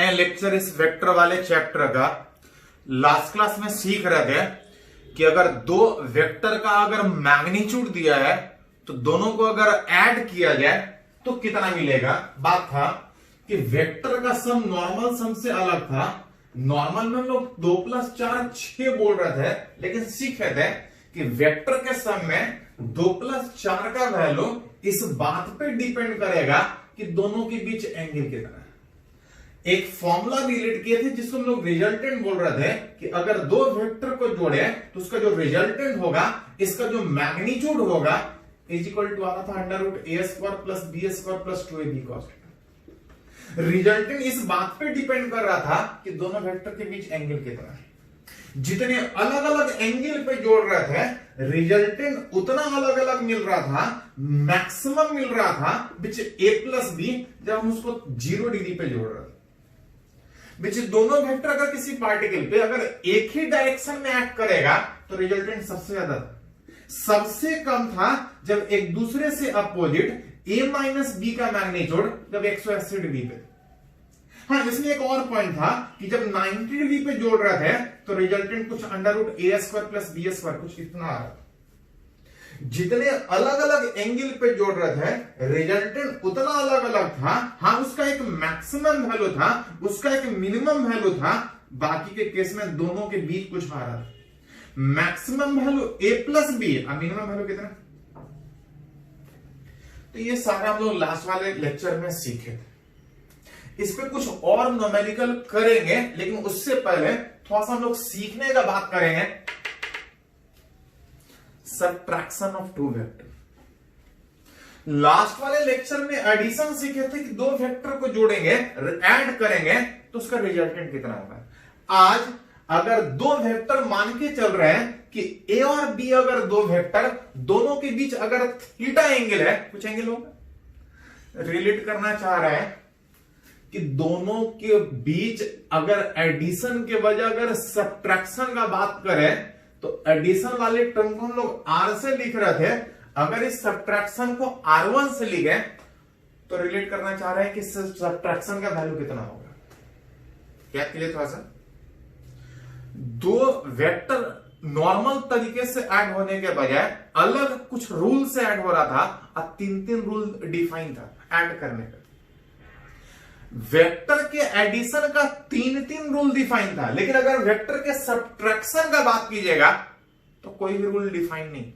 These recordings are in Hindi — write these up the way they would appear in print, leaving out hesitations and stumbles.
नया लेक्चर इस वेक्टर वाले चैप्टर का। लास्ट क्लास में सीख रहे थे कि अगर दो वेक्टर का अगर मैग्नीट्यूड दिया है तो दोनों को अगर ऐड किया जाए तो कितना मिलेगा। बात था कि वेक्टर का सम नॉर्मल सम से अलग था। नॉर्मल में हम लोग 2 + 4 6 बोल रहे थे, लेकिन सीख रहे थे कि वेक्टर के सम में 2 + 4 का वैल्यू इस बात पे डिपेंड करेगा कि दोनों के बीच एंगल कितना है। एक फॉर्मूला रिलेट किए थे जिसको हम लोग रिजल्टेंट बोल रहे थे कि अगर दो वेक्टर को जोड़े तो उसका जो रिजल्टेंट होगा, इसका जो मैग्नीट्यूड होगा इज इक्वल टू आ रहा था √a² + b² + 2ab cos θ। Resultant इस बात पे डिपेंड कर रहा था कि दोनों वेक्टर के बीच एंगल कितना है। जितने अलग अलग एंगल पे जोड़ रहे थे रिजल्टेंट उतना अलग अलग मिल रहा था, मैक्सिमम मिल रहा था बीच a + b जब हम उसको 0 डिग्री पे जोड़ रहे थे। बीच दोनों वेक्टर अगर किसी पार्टिकल पे अगर एक ही डायरेक्शन में एक्ट करेगा तो रिजल्टेंट सबसे ज्यादा था। सबसे कम था जब एक दूसरे से अपोजिट a - b का मैग्नीट्यूड जब 180 डिग्री पे। हाँ, इसमें एक और पॉइंट था कि जब 90 डिग्री पे जोड़ रहे थे तो रिजल्टेंट कुछ √a² + b² कुछ इतना आ रहा था। जितने अलग अलग एंगल पे जोड़ रहे थे रिजल्टेंट उतना अलग अलग था। हाँ, उसका एक मैक्सिमम वैल्यू था, उसका एक मिनिमम वैल्यू था। बाकी के केस में दोनों के बीच कुछ आ रहा था। मैक्सिमम वैल्यू a + b और मिनिमम वैल्यू कितना। तो ये सारा हम लोग लास्ट वाले लेक्चर में सीखे थे। इस पे कुछ और न्यूमेरिकल करेंगे, लेकिन उससे पहले थोड़ा सा हम लोग सीखने का बात करेंगे subtraction of two vector. Last वाले लेक्चर में एडिशन सीखे थे कि दो वेक्टर को जोड़ेंगे, ऐड करेंगे तो उसका रिजल्टेंट कितना होगा। आज अगर दो वेक्टर मान के चल रहे हैं कि a और b अगर दो वेक्टर दोनों के बीच अगर थीटा एंगल है, कुछ एंगल होगा, रिलेट करना चाह रहे हैं कि दोनों के बीच अगर एडिशन के बजाय अगर सबट्रैक्शन का बात करें तो एडिशन वाले टर्म को हम लोग r से लिख रहे थे। अगर इस सबट्रैक्शन को r1 से लिखे तो रिलेट करना चाह रहे हैं कि सबट्रैक्शन का वैल्यू कितना होगा। क्या क्लियर थोड़ा सा। दो वेक्टर नॉर्मल तरीके से ऐड होने के बजाय अलग कुछ रूल से ऐड हो रहा था और 3 रूल डिफाइन था ऐड करने का। वेक्टर के एडिशन का 3 रूल डिफाइन था, लेकिन अगर वेक्टर के सबट्रैक्शन का बात कीजिएगा तो कोई भी रूल डिफाइन नहीं।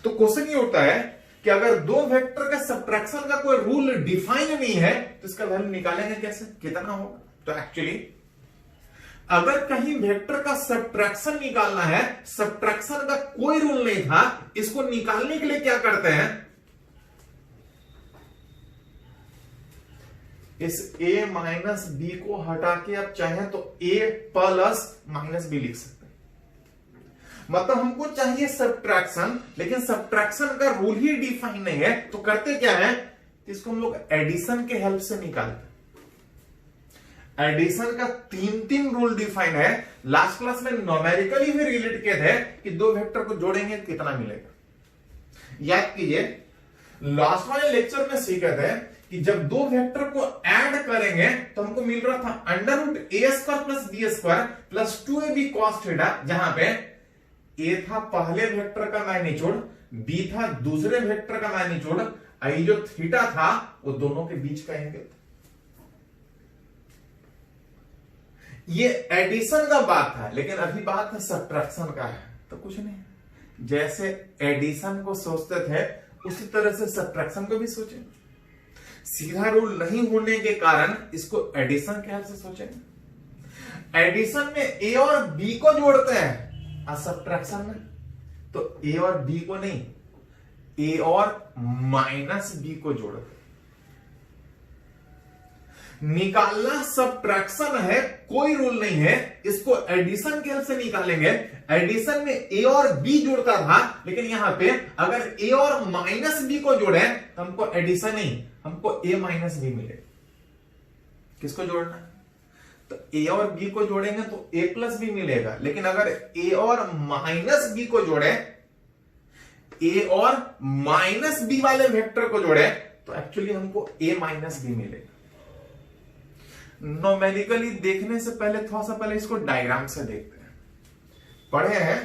तो क्वेश्चन ये होता है कि अगर दो वेक्टर के सबट्रैक्शन का कोई रूल डिफाइन नहीं है तो इसका वैल्यू निकालेंगे कैसे, कितना होगा। तो एक्चुअली अगर कहीं वेक्टर का सबट्रैक्शन निकालना है, सबट्रैक्शन का कोई रूल नहीं था, इसको निकालने के लिए क्या करते हैं, इस a - b को हटा के आप चाहें तो a + -b लिख सकते हैं। मतलब हमको चाहिए सबट्रैक्शन, लेकिन सबट्रैक्शन का रूल ही डिफाइन नहीं है। तो करते क्या है, इसको हम लोग एडिशन के हेल्प से निकालते हैं। एडिशन का 3 रूल डिफाइन है। लास्ट क्लास में न्यूमेरिकली भी रिलेट किए थे कि दो वेक्टर को जोड़ेंगे कितना मिलेगा। याद कीजिए, लास्ट वाले लेक्चर में सीखे थे कि जब दो वेक्टर को ऐड करेंगे तो हमको मिल रहा था √a² + b² + 2ab cos θ, जहां पे a था पहले वेक्टर का मैग्नीट्यूड, b था दूसरे वेक्टर का मैग्नीट्यूड, आई जो थीटा था वो दोनों के बीच का एंगल। ये एडिशन का बात था, लेकिन अभी बात है सबट्रैक्शन का है। तो कुछ नहीं, जैसे एडिशन को सोचते थे उसी तरह से सबट्रैक्शन को भी सोचे। सीधा रूल नहीं होने के कारण इसको एडिशन के हेल्प से सोचेंगे। एडिशन में a और b को जोड़ते हैं और सबट्रैक्शन में तो a और b को नहीं, a और -b को जोड़ते हैं। निकालना सबट्रैक्शन है, कोई रूल नहीं है, इसको एडिशन के हेल्प से निकालेंगे। एडिशन में a और b जोड़ता था, लेकिन यहां पे अगर a और -b को जोड़े तो हमको एडिशन नहीं, हमको a - b मिलेगा। किसको जोड़ना है, तो a और b को जोड़ेंगे तो a + b मिलेगा, लेकिन अगर a और -b को जोड़े, a और -b वाले वेक्टर को जोड़े तो एक्चुअली हमको a - b मिलेगा। नोमेरिकली देखने से पहले थोड़ा सा पहले इसको डायग्राम से देखते हैं। पढ़े हैं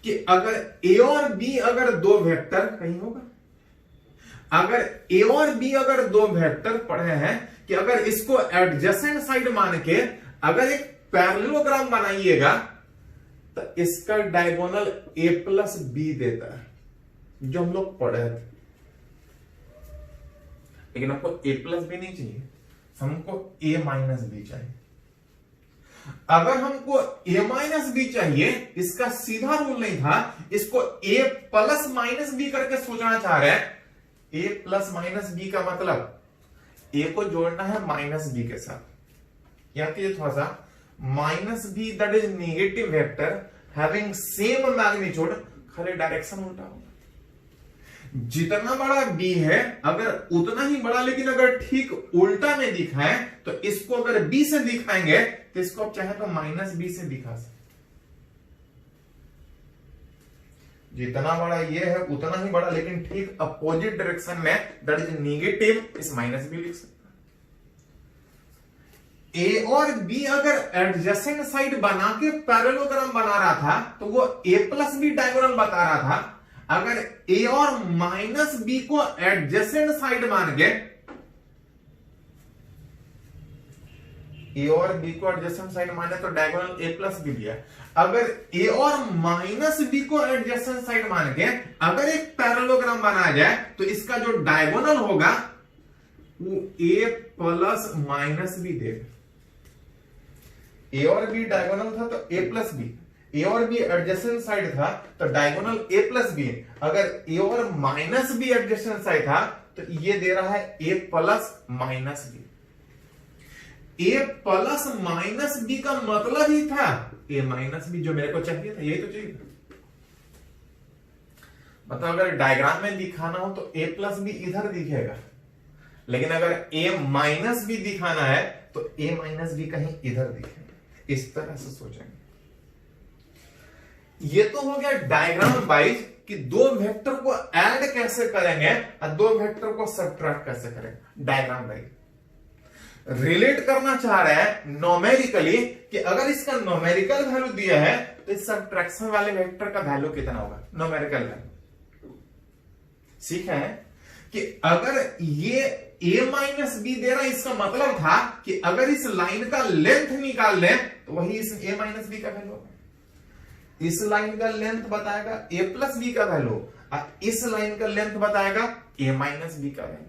कि अगर ए और बी अगर दो वेक्टर, कहीं होगा, अगर ए और बी अगर दो वेक्टर पढ़े हैं कि अगर इसको एडजेसेंट साइड मान के अगर एक पैरेललोग्राम बनाइएगा तो इसका डायगोनल ए प्लस बी देता है, जो हम लोग पढ़े थे। लेकिन आपको ए प्लस बी नहीं चाहिए, हमको ए माइनस बी चाहिए। अगर हमको ए माइनस बी चाहिए, इसका सीधा रूल नहीं था, इसको ए प्लस माइनस बी करके सोचना चाह रहे हैं। ए प्लस माइनस बी का मतलब ए को जोड़ना है माइनस बी के साथ। याद कीजिए थोड़ा सा, minus b that is negative vector having same magnitude, खाली डायरेक्शन उल्टा होगा। जितना बड़ा बी है अगर उतना ही बड़ा, लेकिन अगर ठीक उल्टा में दिखाएं तो इसको अगर बी से दिखाएंगे तो इसको आप चाहे तो माइनस बी से दिखा सकते। जितना बड़ा ये है उतना ही बड़ा, लेकिन ठीक अपोजिट डायरेक्शन में दैट इज नेगेटिव, इस माइनस बी लिख सकते। ए और बी अगर एडजेसेंट साइड बना के पैरेललोग्राम बना रहा था तो वो ए प्लस बी डायगोनल बता रहा था। अगर ए और माइनस बी को एडजेसेंट साइड मान के, ए और बी को एडजेसेंट साइड माने तो डायगोनल ए प्लस बी लिया। अगर ए और माइनस बी को एडजेसेंट साइड मान के अगर एक पैरेललोग्राम बनाया जाए तो इसका जो डायगोनल होगा वो ए प्लस माइनस बी देगा। ए और बी डायगोनल था तो ए प्लस बी, ए और बी एडजेसेंट साइड था तो डायगोनल ए प्लस बी। अगर ए और माइनस बी एडजेसेंट साइड था तो ये दे रहा है ए प्लस माइनस बी। ए प्लस माइनस बी का मतलब ही था ए माइनस बी, जो मेरे को चाहिए था, यही तो चाहिए था। मतलब अगर डायग्राम में दिखाना हो तो ए प्लस बी इधर दिखेगा, लेकिन अगर ए माइनस बी दिखाना है तो ए माइनस बी कहीं इधर दिखेगा। इस तरह से सोचेंगे। ये तो हो गया डायग्राम वाइज कि दो वेक्टर को ऐड कैसे करेंगे और दो वेक्टर को सब्ट्रैक्ट कैसे करेंगे। डायग्राम वाइज रिलेट करना चाह रहे हैं नोमेरिकली कि अगर इसका नोमेरिकल वैल्यू दिया है तो इस सब्ट्रैक्शन वाले वेक्टर का वैल्यू कितना होगा, नोमेरिकल वैल्यू। सीखा है कि अगर ये a माइनस बी दे रहा है, इसका मतलब था कि अगर इस लाइन का लेंथ निकाल लें तो वही इस a माइनस बी का वैल्यू होगा। इस लाइन का लेंथ बताएगा a प्लस बी का वैल्यू और इस लाइन का लेंथ बताएगा a माइनस बी का वैल्यू।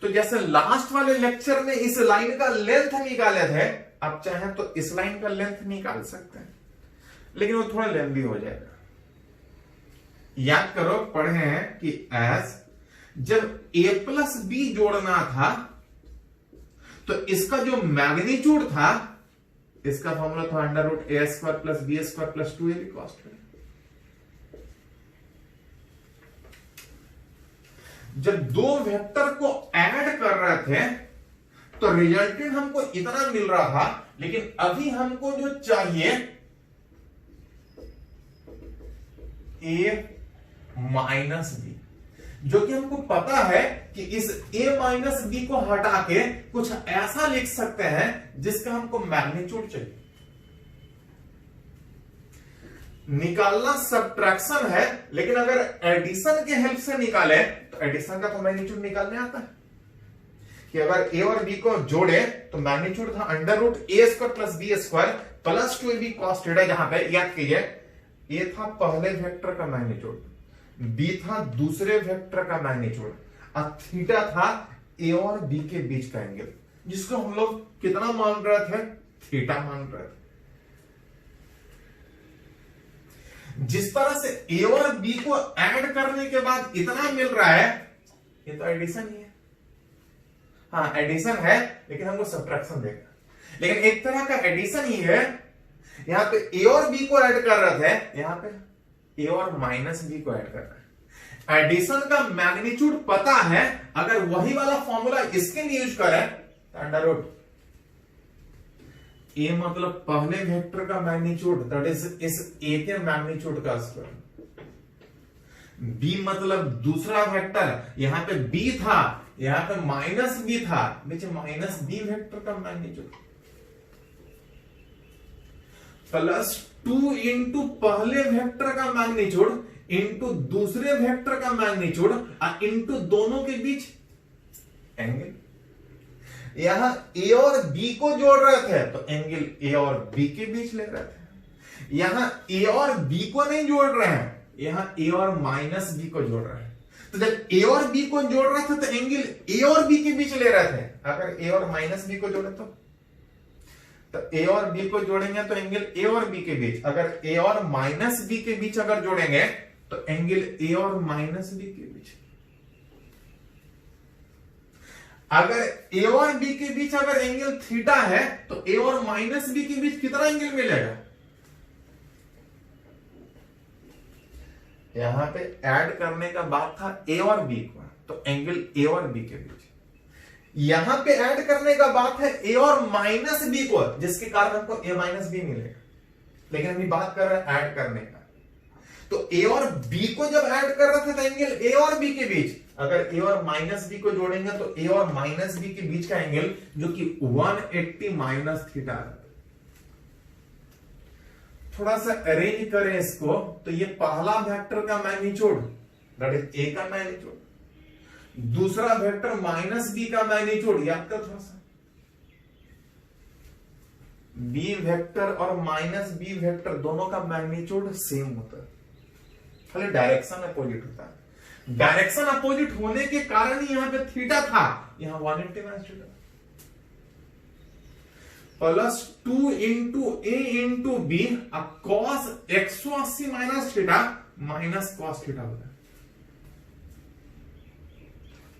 तो जैसे लास्ट वाले लेक्चर में इस लाइन का लेंथ निकाले थे, आप चाहें तो इस लाइन का लेंथ निकाल सकते हैं, लेकिन वो थोड़ा लेंथी हो जाएगा। याद करो, पढ़े हैं कि एस जब a प्लस बी जोड़ना था तो इसका जो मैग्नीट्यूड था, इसका फॉर्मूला था under root A square plus B square plus 2ab cos 2। जब दो वेक्टर को ऐड कर रहे थे तो रिजल्टेंट हमको इतना मिल रहा था, लेकिन अभी हमको जो चाहिए a माइनस बी, जो कि हमको पता है कि इस a माइनस बी को हटा के कुछ ऐसा लिख सकते हैं जिसका हमको मैग्नीट्यूड चाहिए। निकालना सब्ट्रैक्शन है, लेकिन अगर एडिशन के हेल्प से निकाले तो एडिशन का तो मैग्नीट्यूड निकालने आता है कि अगर a और b को जोड़े तो मैग्नीट्यूड था under root A square plus B square plus 2ab cos theta. जहां पे याद कीजिए a था पहले वेक्टर का मैग्नीट्यूड, b था दूसरे वेक्टर का मैग्नीट्यूड और थीटा था a और b के बीच का एंगल, जिसको हम लोग कितना मान रहे थे, थीटा मान रहे थे। जिस तरह से a और b को ऐड करने के बाद इतना मिल रहा है, ये तो एडिशन ही है। हाँ एडिशन है, लेकिन हमको सब्ट्रैक्शन देगा। लेकिन एक तरह का एडिशन ही है। यहां पे a और b को ऐड कर रहे थे, यहां पे a और माइनस b को ऐड कर रहे हैं। एडिशन का मैग्नीट्यूड पता है, अगर वही वाला फॉर्मूला इसके लिए यूज करें तो अंडर रूट a मतलब पहले वेक्टर का मैग्नीट्यूड, दैट इज इस a के मैग्नीट्यूड का स्क्वायर। b मतलब दूसरा वेक्टर, यहां पे b था यहां पे माइनस बी था, माइनस बी वेक्टर का मैग्नीट्यूड प्लस 2 इंटू पहले वेक्टर का मैग्नीट्यूड इंटू दूसरे वेक्टर का मैग्नीट्यूड इंटू दोनों के बीच एंगल। यहां ए और बी को जोड़ रहे थे तो एंगल ए और बी के बीच ले रहे थे। यहां ए और बी को नहीं जोड़ रहे हैं, यहां ए और माइनस बी को जोड़ रहे हैं। तो जब ए और बी को जोड़ रहे थे तो एंगल ए और बी के बीच ले रहे थे। अगर ए और माइनस बी को जोड़े तो ए और बी को जोड़ेंगे तो एंगल ए और बी के बीच। अगर ए और माइनस बी के बीच अगर जोड़ेंगे तो एंगल ए और माइनस बी के बीच। अगर ए और बी के बीच अगर एंगल थीटा है तो ए और माइनस बी के बीच कितना एंगल मिलेगा? यहां पे ऐड करने का बात था ए और बी को, तो एंगल ए और बी के बीच। यहां पे ऐड करने का बात है ए और माइनस बी को, जिसके कारण हमको ए माइनस बी मिलेगा। लेकिन अभी बात कर रहे हैं ऐड करने का, तो ए और बी को जब ऐड कर रहे थे तो एंगल ए और बी के बीच। अगर ए और माइनस बी को जोड़ेंगे तो ए और माइनस बी के बीच का एंगल जो कि 180 माइनस थीटा। थोड़ा सा अरेंज करें इसको, तो ये पहला वेक्टर का मैग्नीट्यूड दैट इज ए का मैग्नीट्यूड, दूसरा वेक्टर माइनस बी का मैग्नीट्यूड, याद कर थोड़ा सा। बी वेक्टर और माइनस बी वेक्टर दोनों का मैग्नीट्यूड सेम होता है, खाली डायरेक्शन अपोजिट होता है। डायरेक्शन अपोजिट होने के कारण ही यहां पे थीटा था, यहां 180 minus theta plus 2 into A into B cos 180 minus theta minus cos theta होता है।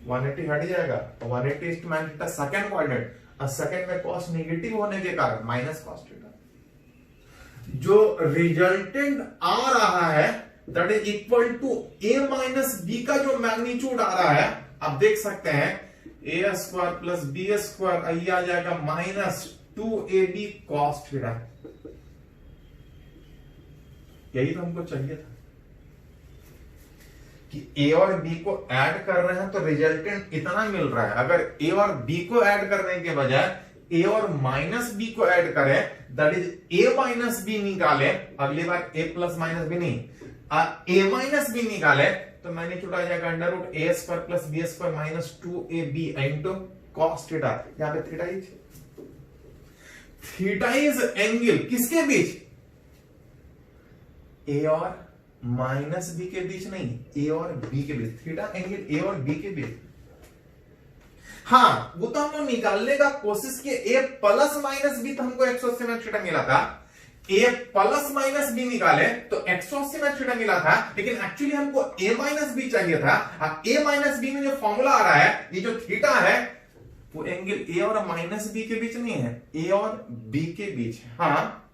180 हट जाएगा, 180 is to minus theta second quadrant, और सेकंड में कॉस नेगेटिव होने के कारण माइनस कॉस थीटा। जो रिजल्टेंट आ रहा है that is equal to A minus B का जो मैग्नीट्यूड आ रहा है, आप देख सकते हैं ए स्क्वायर प्लस बी स्क्वायर, ये आ जाएगा माइनस 2ab cos थीटा। यही तो हमको चाहिए था कि ए और बी को ऐड कर रहे हैं तो रिजल्टेंट इतना मिल रहा है। अगर ए और बी को ऐड करने के बजाय ए और माइनस बी को ऐड करें, that is A minus B निकाले, अगली बार ए प्लस माइनस बी नहीं, ए माइनस बी निकाले तो मैग्नीट्यूड आ जाएगा under root A square plus B square minus 2ab into cos theta. यहां पे theta is theta is angle किसके बीच? ए और माइनस बी के बीच नहीं, ए और बी के बीच। थीटा एंगल ए और बी के बीच। हाँ, वो तो हम लोग निकालने का कोशिश किए, ए प्लस माइनस बी तो हमको 180 में थीटा मिला था, ए प्लस माइनस बी निकाले तो 180 में थीटा मिला था, लेकिन एक्चुअली हमको ए माइनस बी चाहिए था। ए माइनस बी में जो फॉर्मूला आ रहा है, ये जो थीटा है वो एंगल ए और माइनस बी के बीच नहीं है, ए और बी के बीच है। हाँ,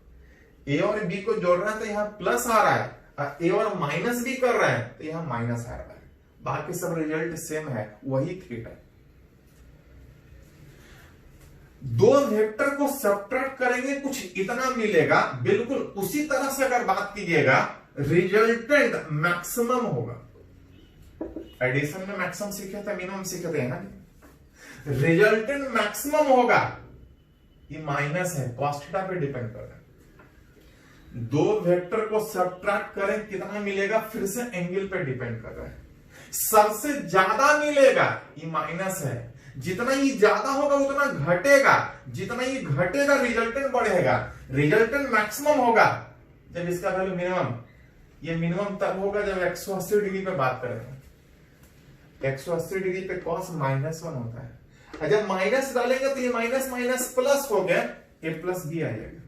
ए और बी को जोड़ रहे हैं तो यहां प्लस आ रहा है, ए और माइनस भी कर रहे हैं तो यहां माइनस आ रहा है। बाकी सब रिजल्ट सेम है, वही थीटा। दो वेक्टर को सब्ट्रैक्ट करेंगे कुछ इतना मिलेगा, बिल्कुल उसी तरह से अगर बात कीजिएगा रिजल्टेंट मैक्सिमम होगा। एडिशन में मैक्सिमम सीखे थे, मिनिमम सीखे थे ना। रिजल्टेंट मैक्सिमम होगा, ये माइनस है, कॉस थीटा पे डिपेंड कर रहा है। दो वेक्टर को सब्ट्रैक्ट करें कितना मिलेगा, फिर से एंगल पे डिपेंड कर रहा है। सबसे ज्यादा मिलेगा, ये माइनस है, जितना ही ज्यादा होगा उतना घटेगा, जितना ही घटेगा रिजल्टेंट बढ़ेगा। रिजल्टेंट मैक्सिमम होगा जब इसका वैल्यू मिनिमम, ये मिनिमम तब होगा जब 180 डिग्री पे बात करेंगे। 180 डिग्री पे कॉस -1 होता है, जब माइनस डालेंगे तो ये माइनस माइनस प्लस हो गया, ए प्लस बी आ जाएगा।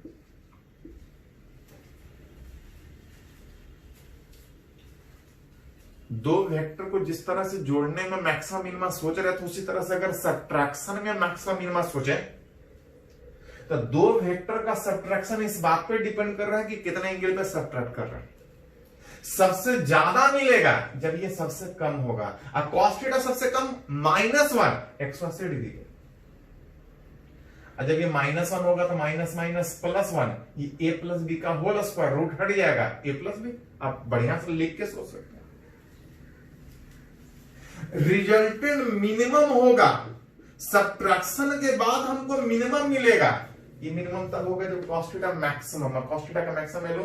दो वेक्टर को जिस तरह से जोड़ने में मैक्सिमम मिनिमम सोच रहे थे, उसी तरह से अगर सब्ट्रैक्शन में मैक्सिमम मिनिमम सोचे तो दो वेक्टर का सब्ट्रैक्शन इस बात पे डिपेंड कर रहा है कि कितने एंगल पे सब्ट्रैक्ट कर रहा है। सबसे ज्यादा मिलेगा जब ये सबसे कम होगा। अब कॉस थीटा सबसे कम -1 180 डिग्री, और जब ये -1 होगा तो माइनस माइनस +1, ये ए प्लस बी का होल स्क्वायर, रूट हट जाएगा, ए प्लस बी। आप बढ़िया से लिख के सोच सकते हैं। रिजल्टेंट मिनिमम होगा, सब्ट्रैक्शन के बाद हमको मिनिमम मिलेगा। ये मिनिमम तब होगा जब cos थीटा मैक्सिमम है। cos थीटा का मैक्सिमम ले लो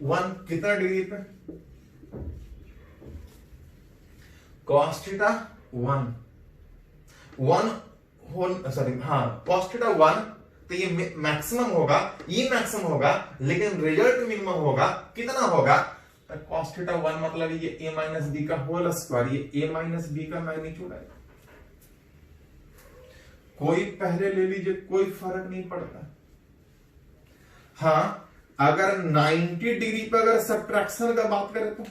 1 कितना डिग्री पे? cos थीटा 1 सॉरी हाँ cos थीटा 1, तो ये मैक्सिमम होगा, ये मैक्सिमम होगा, लेकिन रिजल्ट मिनिमम होगा। कितना होगा? cos थीटा 1 मतलब ये a माइनस बी का होल स्क्वायर, ये a माइनस बी का मैग्नीट्यूड है। कोई पहले ले लीजिए, कोई फर्क नहीं पड़ता। हाँ, अगर 90 डिग्री पर अगर सब्ट्रैक्शन का बात करें तो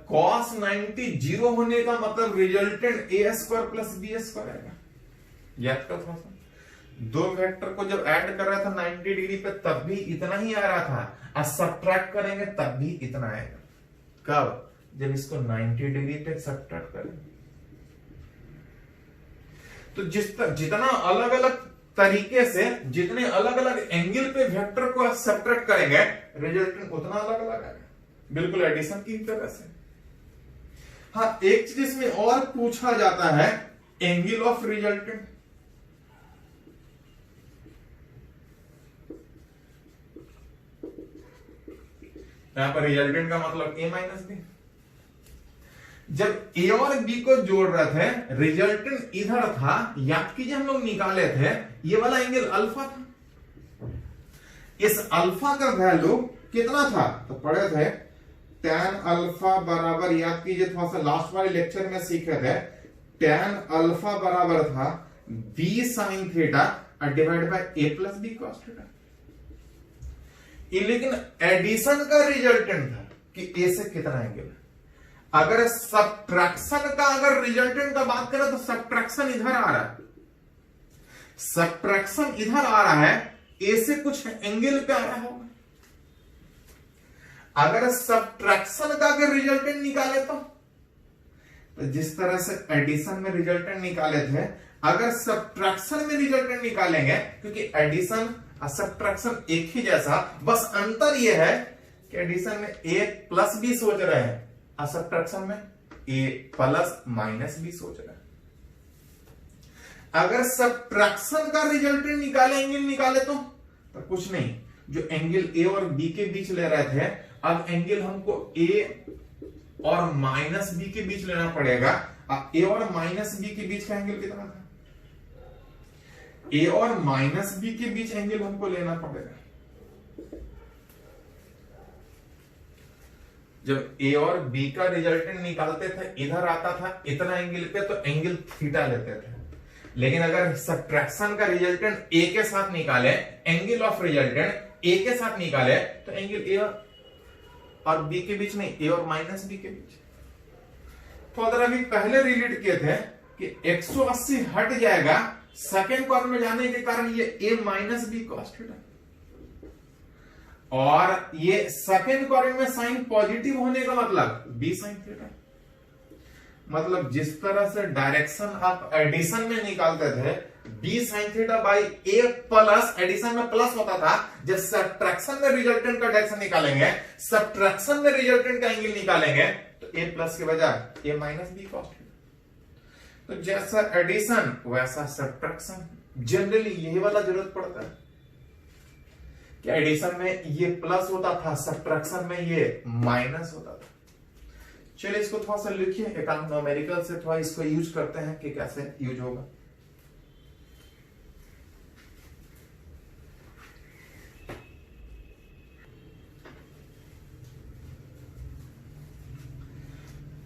cos 90 जीरो होने का मतलब resultant a square plus B square आएगा। याद करो थोड़ा सा, दो वेक्टर को जब ऐड कर रहा था 90 डिग्री पे तब भी इतना ही आ रहा था, और सब्ट्रैक्ट करेंगे तब भी इतना आएगा। कब? जब इसको 90 डिग्री पे सब्ट्रैक्ट करेंगे। तो जितना अलग अलग तरीके से, जितने अलग अलग एंगल पे वेक्टर को सब्ट्रैक्ट करेंगे, रिजल्टेंट उतना अलग अलग आएगा, बिल्कुल एडिशन की तरह से। हाँ, एक चीज इसमें और पूछा जाता है, एंगल ऑफ रिजल्टेंट। यहां पर रिजल्टेंट का मतलब a माइनस बी। जब a और b को जोड़ रहे थे, रिजल्टेंट इधर था, याद कीजिए हम लोग निकाले थे, ये वाला एंगल अल्फा था। इस अल्फा का वैल्यू कितना था? तो पढ़े थे tan अल्फा बराबर, याद कीजिए थोड़ा सा लास्ट वाले लेक्चर में सीखे थे, tan अल्फा बराबर था b sin theta divide by a plus b cos theta. लेकिन एडिशन का रिजल्टेंट था कि a से कितना एंगल। अगर सब्ट्रैक्शन का अगर रिजल्टेंट का बात करें तो सब्ट्रैक्शन इधर आ रहा है, सब्ट्रैक्शन इधर आ रहा है, a से कुछ एंगल पे आ रहा होगा। अगर सब्ट्रैक्शन का अगर रिजल्टेंट निकाले तो जिस तरह से एडिशन में रिजल्टेंट निकाले थे, अगर सब्ट्रैक्शन में रिजल्टेंट निकालेंगे, क्योंकि एडिशन और सब्ट्रैक्शन एक ही जैसा, बस अंतर यह है कि एडिशन में a प्लस बी सोच रहे हैं और सब्ट्रैक्शन में a प्लस माइनस बी सोच रहे हैं। अगर सब्ट्रैक्शन का रिजल्टेंट निकाले, एंगल निकाले तो कुछ नहीं, जो एंगल a और b के बीच ले रहे थे, अब एंगल हमको a और माइनस बी के बीच लेना पड़ेगा। अब a और माइनस बी के बीच का एंगल कितना था? a और माइनस बी के बीच एंगल हमको लेना पड़ेगा। जब a और b का रिजल्टेंट निकालते थे, इधर आता था इतना एंगल पे, तो एंगल थीटा लेते थे। लेकिन अगर सब्ट्रैक्शन का रिजल्टेंट a के साथ निकाले, एंगल ऑफ रिजल्टेंट a के साथ निकाले, तो एंगल a और b के बीच नहीं, a और माइनस b के बीच। तो अगर अभी पहले रिलेट किए थे कि 180 हट जाएगा, सेकेंड क्वाड्रेंट में जाने के कारण ये a minus b cos theta, और ये सेकेंड क्वाड्रेंट में साइन पॉजिटिव होने का मतलब b sin थीटा। मतलब जिस तरह से डायरेक्शन आप एडिशन में निकालते थे, b sin theta by a plus, addition में प्लस होता था, जब सब्ट्रैक्शन में रिजल्टेंट का डायरेक्शन निकालेंगे, सब्ट्रैक्शन में रिजल्टेंट का एंगल निकालेंगे, तो a प्लस के बजाय a minus b cos theta. तो जैसा एडिशन वैसा सब्ट्रैक्शन, जनरली यही वाला जरूरत पड़ता है कि एडिशन में ये प्लस होता था, सब्ट्रैक्शन में ये माइनस होता था। चलिए इसको थोड़ा सा लिखिए, एक न्यूमेरिकल से थोड़ा इसको यूज करते हैं कि कैसे यूज होगा।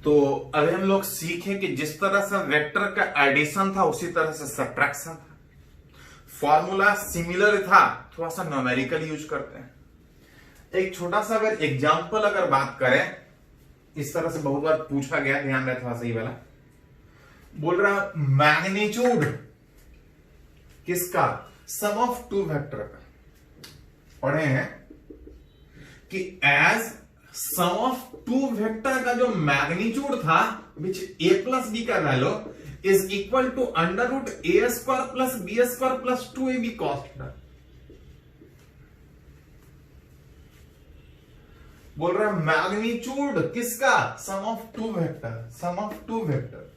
तो अभी हम लोग सीखे कि जिस तरह से वेक्टर का एडिशन था उसी तरह से सब्ट्रैक्शन था। फॉर्मूला सिमिलर था, थोड़ा सा न्यूमेरिकल यूज करते हैं। एक छोटा सा अगर एग्जांपल अगर बात करें, इस तरह से बहुत बार पूछा गया, ध्यान में थोड़ा सही वाला बोल रहा, मैग्नीट्यूड किसका? सम ऑफ टू वेक्टर का। पढ़े हैं कि as sum of two vector का जो मैग्नीट्यूड था, विच a प्लस बी का value is equal to under root A square plus B square plus 2ab cos theta. बोल रहा है मैग्नीट्यूड किसका, sum of two vector, sum of two vector.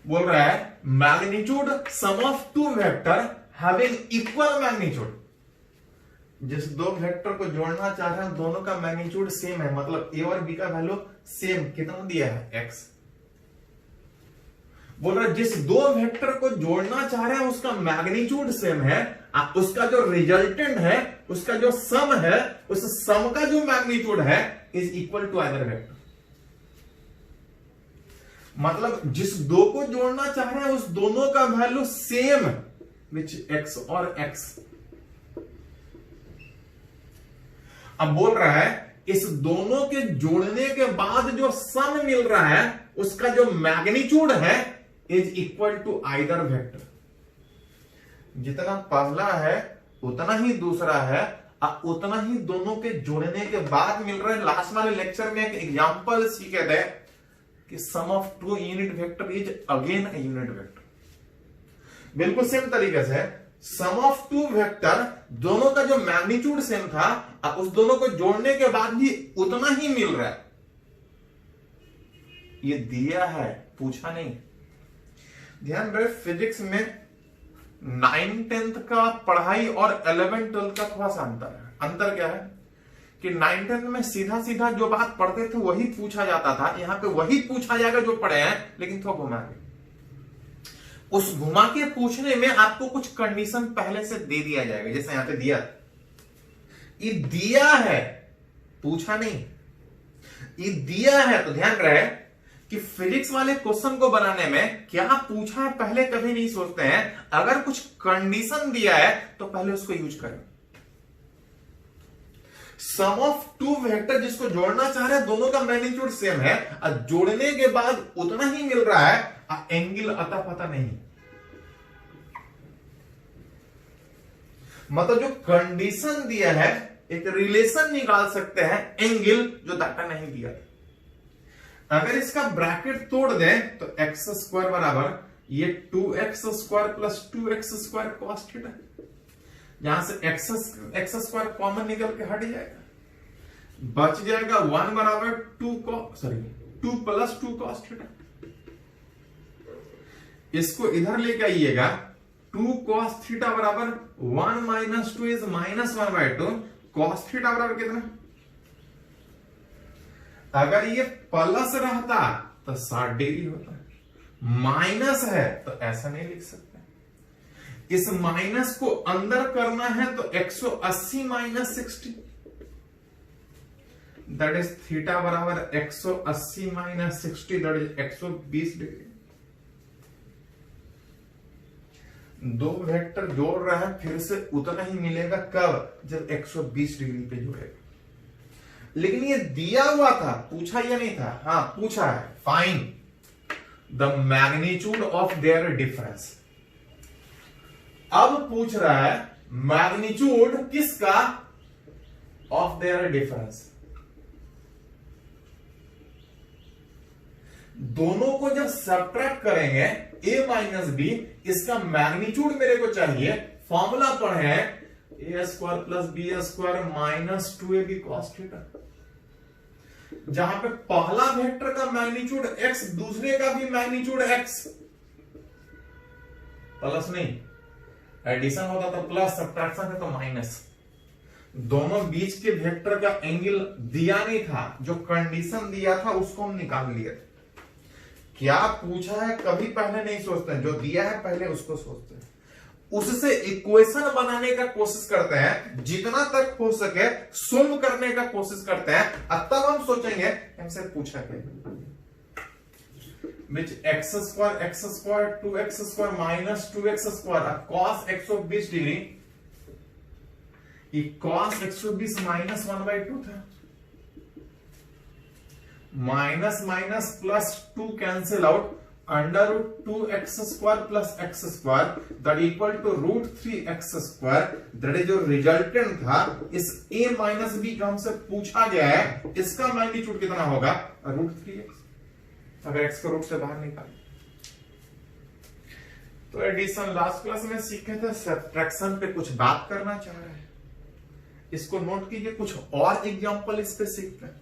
बोल रहा है magnitude sum of two vector having equal magnitude. जिस दो वेक्टर को जोड़ना चाह रहे हैं दोनों का मैग्नीट्यूड सेम है, मतलब ए और बी का वैल्यू सेम, कितना दिया है x। बोल रहा है जिस दो वेक्टर को जोड़ना चाह रहे हैं उसका मैग्नीट्यूड सेम है, उसका जो रिजल्टेंट है, उसका जो सम है, उस सम का जो मैग्नीट्यूड है is equal to either vector. मतलब जिस दो को जोड़ना चाह रहे हैं उस दोनों का वैल्यू सेम, विच x और x। अब बोल रहा है इस दोनों के जोड़ने के बाद जो सम मिल रहा है उसका जो मैग्नीट्यूड है is equal to either vector. जितना पहला है उतना ही दूसरा है, उतना ही दोनों के जोड़ने के बाद मिल रहा है। लास्ट वाले लेक्चर में एक एग्जांपल सीखे थे कि sum of two unit vector is again a unit vector. बिल्कुल सेम तरीके से सम ऑफ टू वेक्टर दोनों का जो मैग्नीट्यूड सेम था, अब उस दोनों को जोड़ने के बाद भी उतना ही मिल रहा है। ये दिया है, पूछा नहीं। ध्यान रहे फिजिक्स में 9th-10th का पढ़ाई और 11th-12th का थोड़ा सा अंतर है। अंतर क्या है कि 9th-10th में सीधा सीधा जो बात पढ़ते थे वही पूछा जाता था, यहां पे वही पूछा जाएगा जो पढ़े हैं, लेकिन थोड़ा घुमा के। उस घुमा के पूछने में आपको कुछ कंडीशन पहले से दे दिया जाएगा, जैसे यहां पे दिया, ये दिया है, पूछा नहीं, ये दिया है। तो ध्यान रहे कि फिजिक्स वाले क्वेश्चन को बनाने में क्या पूछा है पहले कभी नहीं सोचते हैं। अगर कुछ कंडीशन दिया है तो पहले उसको यूज करें। सम ऑफ टू वेक्टर जिसको जोड़ना चाह रहे हैं दोनों का मैग्नीट्यूड सेम है, और जोड़ने के बाद उतना ही मिल रहा है, एंगल अता पता नहीं। मतलब जो कंडीशन दिया है एक रिलेशन निकाल सकते हैं, एंगल जो डाटा नहीं दिया। अगर इसका ब्रैकेट तोड़ दें तो एक्स स्क्वायर बराबर ये 2x² plus 2x² cos theta, यहां से एक्स स्क्वायर कॉमन निकल के हट जाएगा, बच जाएगा 1 बराबर 2 प्लस 2 कॉस थीटा। इसको इधर लेके आइएगा, 2 कॉस थीटा बराबर 1 माइनस 2 इज -1/2, कॉस थीटा बराबर कितना। अगर ये प्लस रहता तो 60 डिग्री होता, माइनस है तो ऐसा नहीं लिख सकते। इस माइनस को अंदर करना है तो 180 माइनस 60, दैट इज थीटा बराबर 180 माइनस 60, दैट इज 120 डिग्री। दो वेक्टर जोड़ रहा है, फिर से उतना ही मिलेगा कब, जब 120 डिग्री पे जोड़ेगा। लेकिन ये दिया हुआ था, पूछा या नहीं था, हाँ पूछा है, find the magnitude of their difference. अब पूछ रहा है मैग्नीट्यूड किसका, ऑफ देयर डिफरेंस। दोनों को जब सब्ट्रैक्ट करेंगे a माइनस बी, इसका मैग्नीट्यूड मेरे को चाहिए। फॉर्मूला पढ़े हैं a² plus b² minus 2ab cos theta, जहां पे पहला वेक्टर का मैग्नीट्यूड x, दूसरे का भी मैग्नीट्यूड x। प्लस नहीं, एडिशन होता तो प्लस, सब्ट्रैक्शन है तो माइनस। दोनों बीच के वेक्टर का एंगल दिया नहीं था, जो कंडीशन दिया था उसको हम निकाल लिए। क्या पूछा है कभी पहले नहीं सोचते हैं, जो दिया है पहले उसको सोचते हैं, उससे इक्वेशन बनाने का कोशिश करते हैं, जितना तक हो सके सोल्व करने का कोशिश करते हैं, तब हम सोचेंगे हमसे पूछा क्या, which x² 2x² minus 2x² cos 120 degree, ये cos 120 माइनस 1/2 था, minus minus plus 2 cancel out, √2x² plus x² that equal to √3x²। That is जो रिजल्टेंट था, इस a माइनस b का हमसे पूछा गया है, इसका मैग्नीट्यूड कितना होगा, √3x। अगर x को रूट से बाहर निकाले तो एडिशन लास्ट क्लास में सीखे थे, सब्ट्रैक्शन पे कुछ बात करना चाह रहे हैं। इसको नोट कीजिए, कुछ और एग्जांपल इस पे सीखते हैं।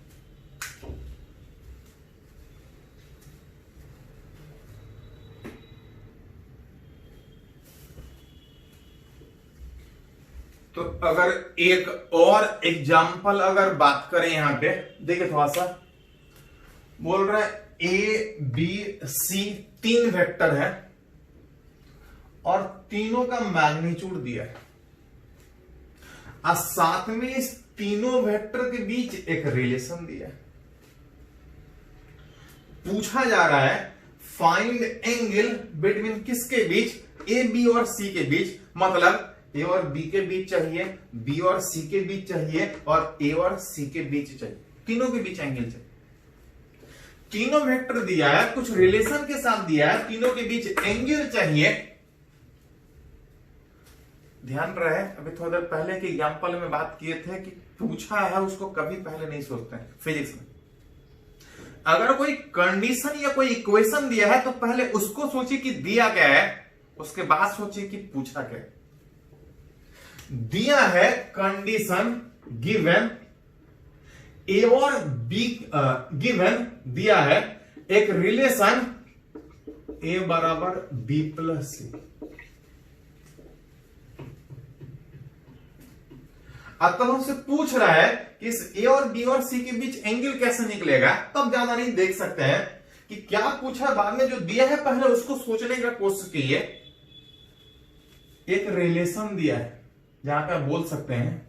तो अगर एक और एग्जांपल अगर बात करें यहां पे, देखिए थोड़ा सा बोल रहा है ए बी सी 3 वेक्टर है और तीनों का मैग्नीट्यूड दिया है, और साथ में इस तीनों वेक्टर के बीच एक रिलेशन दिया है। पूछा जा रहा है फाइंड एंगल बिटवीन किसके बीच, ए बी और सी के बीच, मतलब ए और बी के बीच चाहिए, बी और सी के बीच चाहिए, और ए और सी के बीच चाहिए, तीनों के बीच एंगल चाहिए। तीनों वेक्टर दिया है, कुछ रिलेशन के साथ दिया है, तीनों के बीच एंगल चाहिए। ध्यान रहे अभी थोड़ी देर पहले के एग्जांपल में बात किए थे कि पूछा है उसको कभी पहले नहीं सोचते हैं फिजिक्स में। अगर कोई कंडीशन या कोई इक्वेशन दिया है तो पहले उसको सोचिए कि दिया क्या है, उसके बाद सोचिए कि पूछा क्या है। दिया है कंडीशन गिवन ए और बी, गिवन दिया है एक रिलेशन ए बराबर बी प्लस सी। अब हमसे पूछ रहा है कि इस ए और बी और सी के बीच एंगल कैसे निकलेगा, तब ज्यादा नहीं देख सकते हैं कि क्या पूछा, बाद में जो दिया है पहले उसको सोचने का कोशिश कीजिए। एक रिलेशन दिया है जहां पे आप बोल सकते हैं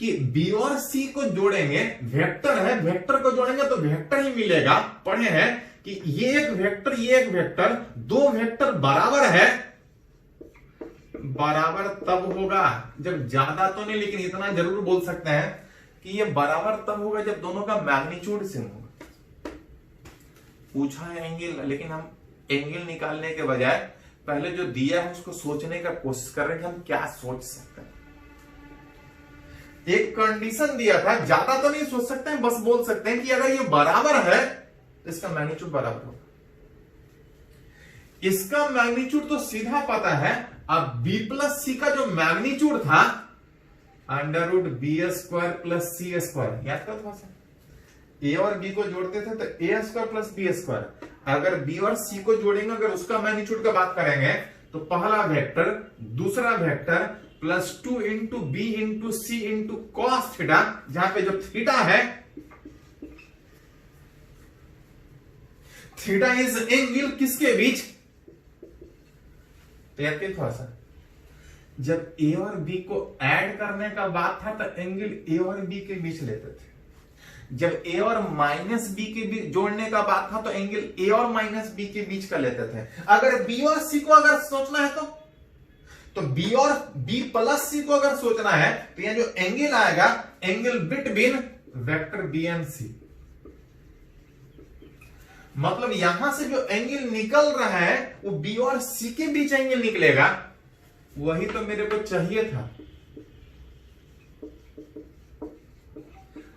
कि बी और सी को जोड़ेंगे, वेक्टर है, वेक्टर को जोड़ेंगे तो वेक्टर ही मिलेगा। पढ़े हैं कि ये एक वेक्टर, ये एक वेक्टर, दो वेक्टर बराबर है। बराबर तब होगा जब, ज्यादा तो नहीं लेकिन इतना जरूर बोल सकते हैं कि ये बराबर तब होगा जब दोनों का मैग्नीट्यूड सेम होगा। पूछा है एंगल, लेकिन हम एंगल निकालने के बजाय पहले जो दिया है उसको सोचने का कोशिश कर रहे हैं कि हम क्या सोच सकते हैं। एक कंडीशन दिया था, ज्यादा तो नहीं सोच सकते हैं, बस बोल सकते हैं कि अगर ये बराबर है तो इसका मैग्नीट्यूड बराबर होगा। इसका मैग्नीट्यूड तो सीधा पता है। अब b प्लस सी का जो मैग्नीट्यूड था under root B square plus C square, याद कर थोड़ा सा, ए और बी को जोड़ते थे तो A square plus B square. अगर बी और सी को जोड़ेंगे, अगर उसका मैग्नीट्यूड का बात करेंगे तो पहला वेक्टर, दूसरा vector plus 2 into B into C into cos theta, जहां पे जो थीटा है, थीटा इज एंगल किसके बीच, थोड़ा सा, जब ए और बी को ऐड करने का बात था तो एंगल ए और बी के बीच लेते थे। जब ए और माइनस बी के बीच जोड़ने का बात था तो एंगल ए और माइनस बी के बीच का लेते थे। अगर बी और सी को अगर सोचना है तो बी और बी प्लस सी को अगर सोचना है तो यह जो एंगल आएगा, angle between vector B and C, मतलब यहां से जो एंगल निकल रहा है वो बी और सी के बीच एंगल निकलेगा। वही तो मेरे को चाहिए था,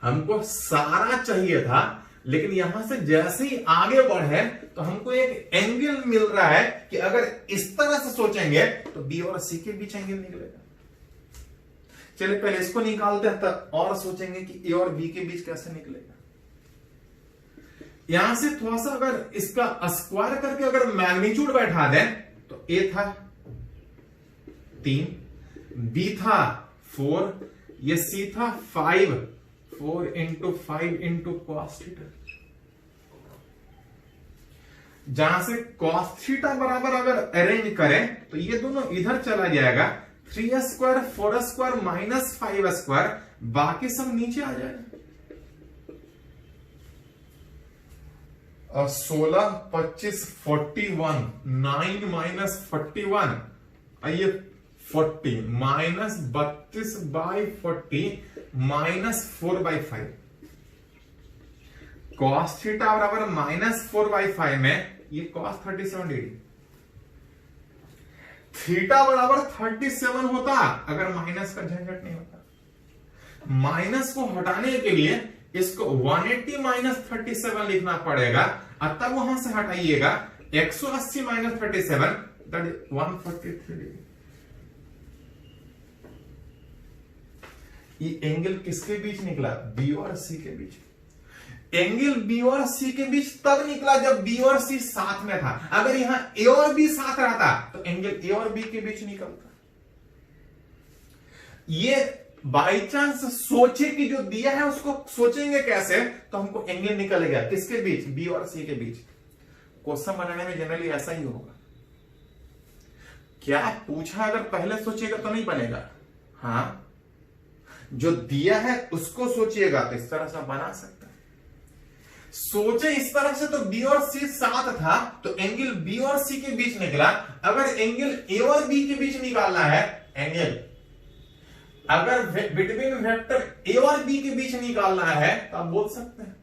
हमको सारा चाहिए था, लेकिन यहां से जैसे ही आगे बढ़े तो हमको एक एंगल मिल रहा है कि अगर इस तरह से सोचेंगे तो बी और सी के बीच एंगल निकलेगा। चलिए पहले इसको निकालते हैं तो और सोचेंगे कि ए और बी के बीच कैसे निकलेगा। यहां से थोड़ा सा अगर इसका स्क्वायर करके अगर मैग्नीट्यूड बैठा दें तो ए था 3, बी था 4, ये सी था 5, 4 इंटू 5 इंटू कॉस थीटा। जहां से कॉस थीटा बराबर अगर अरेंज करें तो ये दोनों इधर चला जाएगा, 3 स्क्वायर 4 स्क्वायर माइनस 5 स्क्वायर, बाकी सब नीचे आ जाएगा। और 16, 25, 41, 9 माइनस 41, आइए 40 minus 32 by 40 minus 4/5। Cos theta बराबर माइनस 4/5 में ये कॉस 37 डिग्री। थीटा बराबर 37 होता अगर माइनस का झंझट नहीं होता। माइनस को हटाने के लिए इसको 180 माइनस 37 लिखना पड़ेगा, और तब वहां से हटाइएगा 180 माइनस 37, दैट इज 143 डिग्री। ये एंगल किसके बीच निकला? बी और सी के बीच। एंगल बी और सी के बीच तब निकला जब बी और सी साथ में था। अगर यहां ए और बी साथ रहता तो एंगल ए और बी के बीच निकलता। ये बाई चांस सोचे कि जो दिया है उसको सोचेंगे कैसे, तो हमको एंगल निकल गया किसके बीच? बी और सी के बीच। क्वेश्चन बनाने में जनरली ऐसा ही होगा। क्या पूछा अगर पहले सोचिएगा तो नहीं बनेगा। हाँ, जो दिया है उसको सोचिएगा तो इस तरह से बना सकते हैं। सोचे इस तरह से तो बी और सी साथ था तो एंगल बी और सी के बीच निकला। अगर एंगल ए और बी के बीच निकालना है, एंगल अगर बिटवीन वेक्टर ए और बी के बीच निकालना है तो आप बोल सकते हैं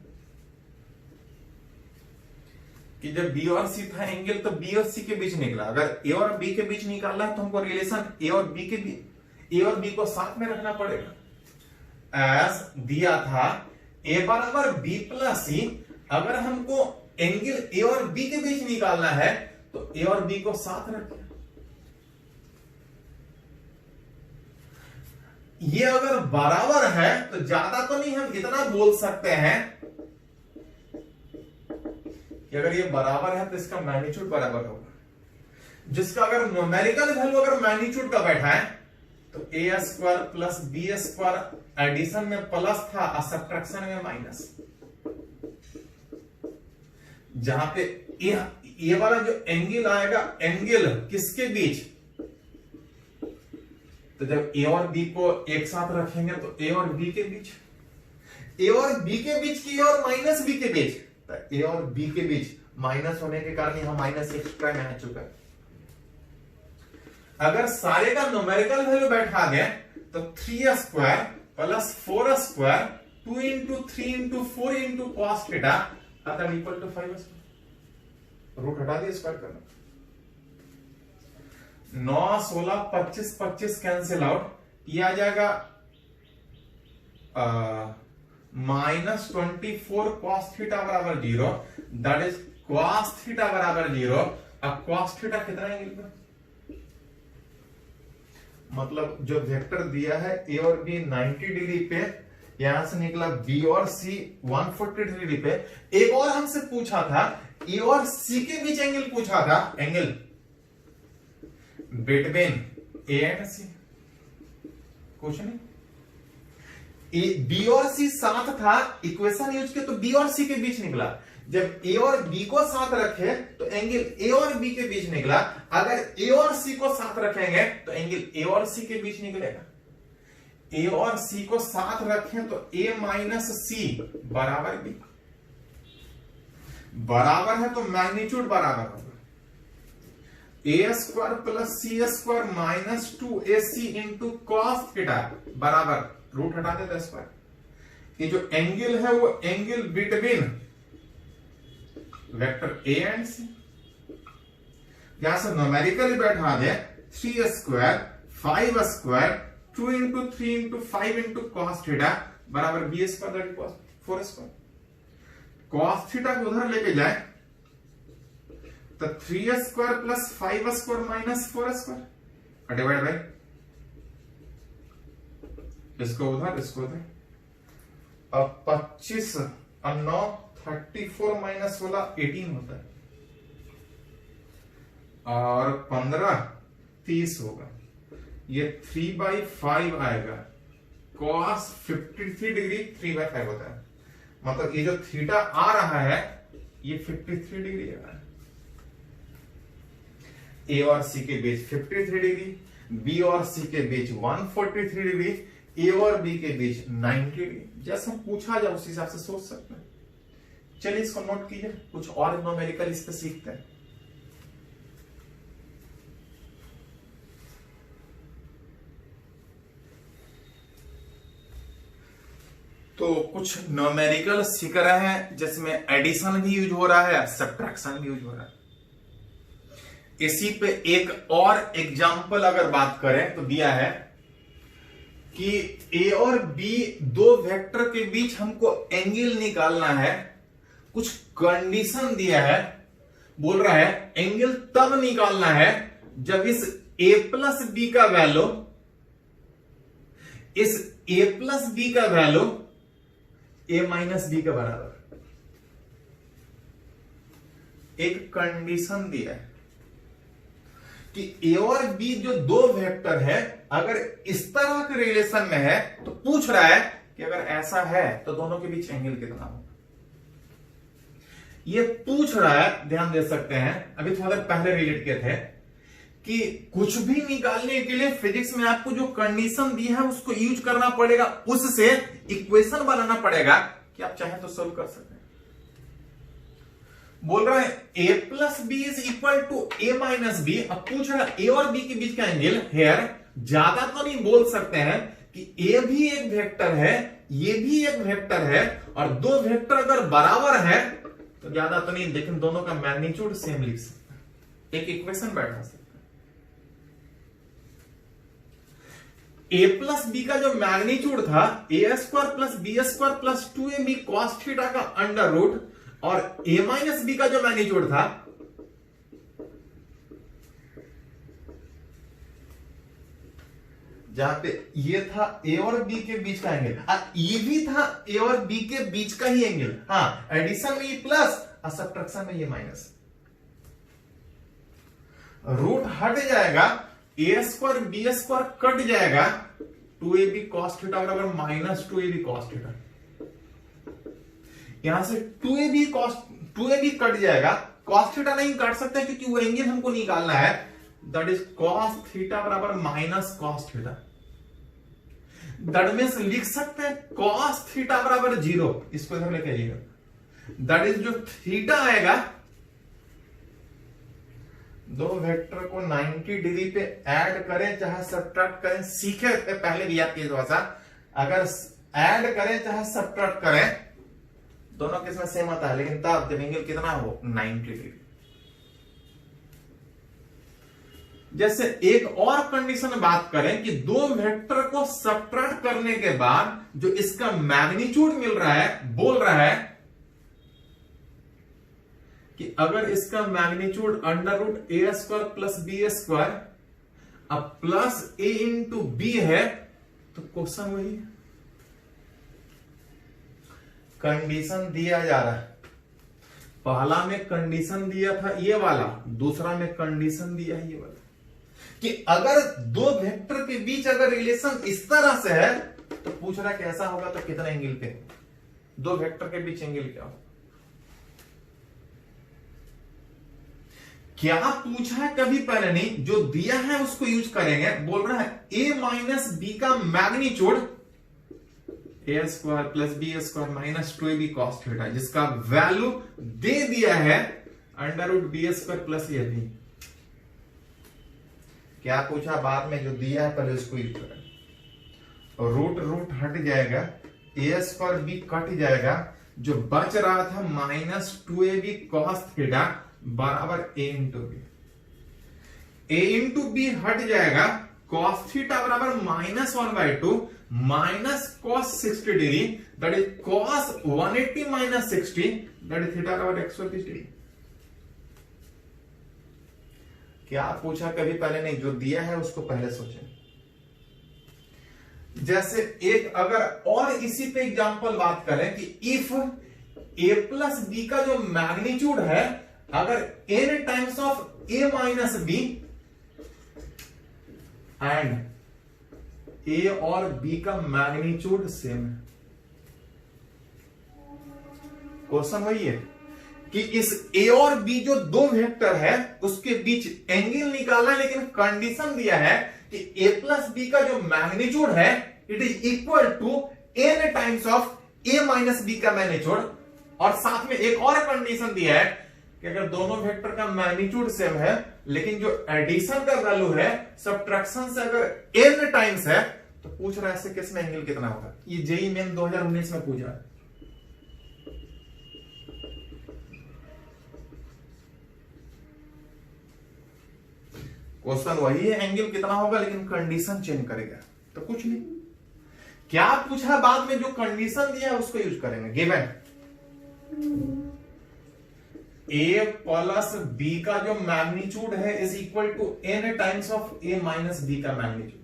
कि जब बी और सी था एंगल तो बी और सी के बीच निकला। अगर ए और बी के बीच निकालना है तो हमको रिलेशन ए और बी के बीच, ए और बी को साथ में रखना पड़ेगा। एस दिया था ए बराबर बी प्लस सी। अगर हमको एंगल ए और बी के बीच निकालना है तो ए और बी को साथ रखें। ये अगर बराबर है तो ज्यादा तो नहीं, हम इतना बोल सकते हैं कि अगर ये बराबर है तो इसका मैग्नीट्यूड बराबर होगा। जिसका अगर न्यूमेरिकल वैल्यू अगर मैग्नीट्यूड का बैठा है तो A square plus B square addition में प्लस था और सब्ट्रैक्शन में माइनस। जहां पे ये वाला जो एंगल आएगा, एंगल किसके बीच? तो जब ए और बी को एक साथ रखेंगे तो ए और बी के बीच, ए और बी के बीच की ए और माइनस बी के बीच, तो ए और बी के बीच माइनस होने के कारण यहां माइनस एक्स्ट्रा में आ चुका है। अगर सारे का न्यूमेरिकल वैल्यू बैठा गया तो 3 square plus 4 square 2 into 3 into 4 into cos theta अतः इक्वल टू 5 स्क्वायर। रूट हटा दिया, स्क्वायर करना। 9 16 25 25 कैंसिल आउट, ये आ जाएगा -24 कॉस थीटा बराबर 0। दैट इज कॉस थीटा बराबर 0। अब कॉस थीटा कितना एंगल पे? मतलब जो वेक्टर दिया है ए और बी 90 डिग्री पे, यहां से निकला बी और सी 140 डिग्री पे। एक और हमसे पूछा था ए और सी के बीच एंगल पूछा था, एंगल बिटवीन ए एंड सी। कुछ नहीं, बी और सी साथ था, इक्वेशन यूज किया तो बी और सी के बीच निकला। जब ए और बी को साथ रखे तो एंगल ए और बी के बीच निकला। अगर ए और सी को साथ रखेंगे तो एंगल ए और सी के बीच निकलेगा। ए और सी को साथ रखें तो ए माइनस सी बराबर बी। बराबर है तो मैग्नीट्यूड बराबर होगा। A square plus C square minus 2ac into cos theta बराबर, रूट हटा देते स्क्वायर। ये जो एंगल है वो angle between vector A and C. यहां से न्यूमेरिकली बैठा दे 3 square 5 square 2 into 3 into 5 into cos theta बराबर B square, that is 4 square. Cos theta को उधर लेके जाए तो 3 square plus 5 square minus 4 square divide by, इसको उधर इसको उधर। अब 25 और 9 34 माइनस 16 18 होता है और 15 30 होगा। ये 3/5 आएगा। cos 53 डिग्री 3/5 होता है। मतलब ये जो थीटा आ रहा है ये 53 डिग्री आ रहा है। ए और सी के बीच 53 डिग्री, बी और सी के बीच 143 डिग्री, ए और बी के बीच 90 डिग्री। जैसा पूछा जाए उस हिसाब से सोच सकते हैं। चलिए इसको नोट कीजिए, कुछ और न्यूमेरिकल इस पे सीखते हैं। तो कुछ न्यूमेरिकल सीख रहे हैं जिसमें एडिशन भी यूज हो रहा है, सब्ट्रैक्शन भी यूज हो रहा है। इसी पे एक और एग्जांपल अगर बात करें तो दिया है कि ए और बी दो वेक्टर के बीच हमको एंगल निकालना है। कुछ कंडीशन दिया है, बोल रहा है एंगल तब निकालना है जब इस a प्लस बी का वैल्यू इस a प्लस बी का वैल्यू a माइनस बी के बराबर। एक कंडीशन दिया है कि a और b जो दो वेक्टर है अगर इस तरह के रिलेशन में है तो पूछ रहा है कि अगर ऐसा है तो दोनों के बीच एंगल कितना होगा। ये पूछ रहा है, ध्यान दे सकते हैं, अभी थोड़ा देर पहले रिलेट किए थे कि कुछ भी निकालने के लिए फिजिक्स में आपको जो कंडीशन दी है उसको यूज करना पड़ेगा, उससे इक्वेशन बनाना पड़ेगा कि आप चाहें तो सोल्व कर सकते हैं। बोल रहा है a plus b is equal to a minus b. अब पूछ रहा है a और b के बीच का एंगल। हेयर ज्यादा तो नहीं बोल सकते हैं कि a भी एक वेक्टर है, ये भी एक वेक्टर है, और दो वेक्टर अगर बराबर है तो ज्यादा तो नहीं, लेकिन दोनों का मैग्नीट्यूड सेम लिख सकते हैं, एक इक्वेशन बैठा सकते हैं। a प्लस बी का जो मैग्नीट्यूड था a square plus B square plus 2ab cos theta का अंडर रूट, और a माइनस बी का जो मैग्नीट्यूड था जहां पे ये था a और b के बीच का एंगल, ये भी था a और b के बीच का ही एंगल। हाँ, एडिशन में ये प्लस और सब्ट्रैक्शन में ये माइनस। रूट हट जाएगा, a स्क्वायर बी स्क्वायर कट जाएगा, 2ab cos थीटा बराबर माइनस 2ab cos थीटा। यहां से 2ab कट जाएगा, cos थीटा नहीं काट सकते क्योंकि वो एंगल हमको निकालना है, दैट इज cos थीटा बराबर minus cos theta. That means लिख सकते हैं cos थीटा बराबर 0, इसको इधर लेके आइएगा। दैट इज जो थीटा आएगा, दो वेक्टर को 90 डिग्री पे ऐड करें चाहे सब्ट्रैक्ट करें, सीखे थे पहले भी याद कीजिए भाषा, अगर ऐड करें चाहे सब्ट्रैक्ट करें दोनों किसमें सेम आता है, लेकिन तब जब एंगल कितना हो 90 डिग्री। जैसे एक और कंडीशन बात करें कि दो वेक्टर को सब्ट्रैक्ट करने के बाद जो इसका मैग्नीट्यूड मिल रहा है, बोल रहा है कि अगर इसका magnitude under root A square plus B square अब प्लस ए इंटू बी है तो क्वेश्चन वही है, कंडीशन दिया जा रहा है। पहला में कंडीशन दिया था ये वाला, दूसरा में कंडीशन दिया है ये वाला, कि अगर दो वेक्टर के बीच अगर रिलेशन इस तरह से है तो पूछ रहा है कैसा होगा तो कितना एंगल पे, दो वेक्टर के बीच एंगल क्या होगा। क्या पूछा है कभी पहले नहीं, जो दिया है उसको यूज करेंगे। बोल रहा है a माइनस बी का magnitude a square plus B square minus 2ab cos theta, जिसका वैल्यू दे दिया है under root B square plus a b. क्या पूछा बाद में जो दिया है पहले उसको यूज करें। रूट रूट हट जाएगा, ए स्क्वायर बी कट जाएगा, जो बच रहा था माइनस 2ab cos थीटा बराबर a into b. a into b हट जाएगा, cos थीटा बराबर minus 1/2 minus cos 60 degree, that is cos 180 minus 60, that is theta बराबर 130 डिग्री। क्या पूछा कभी पहले नहीं, जो दिया है उसको पहले सोचें। जैसे एक अगर और इसी पे एग्जांपल बात करें कि इफ a प्लस बी का जो मैग्नीट्यूड है अगर n times of a minus b and a और b का मैग्नीट्यूड सेम है, क्वेश्चन वही है कि इस a और b जो दो वेक्टर है उसके बीच एंगल निकालना, लेकिन कंडीशन दिया है कि a प्लस बी का जो मैग्नीट्यूड है it is equal to n times of a minus B का मैग्नीट्यूड, और साथ में एक और कंडीशन दिया है कि अगर दोनों वेक्टर का मैग्नीट्यूड सेम है लेकिन जो एडिशन का वैल्यू है सब्ट्रैक्शन से अगर n टाइम्स है तो पूछ रहा है ऐसे केस में एंगल कितना होगा। ये जेईई मेन 2019 में पूछा है। क्वेश्चन वही है, एंगल कितना होगा लेकिन कंडीशन चेंज करेगा, तो कुछ नहीं। क्या पूछा बाद में, जो कंडीशन दिया है उसको यूज करेंगे। गिवन a प्लस b का जो मैग्नीट्यूड है is equal to n times of a minus b का मैग्नीट्यूड।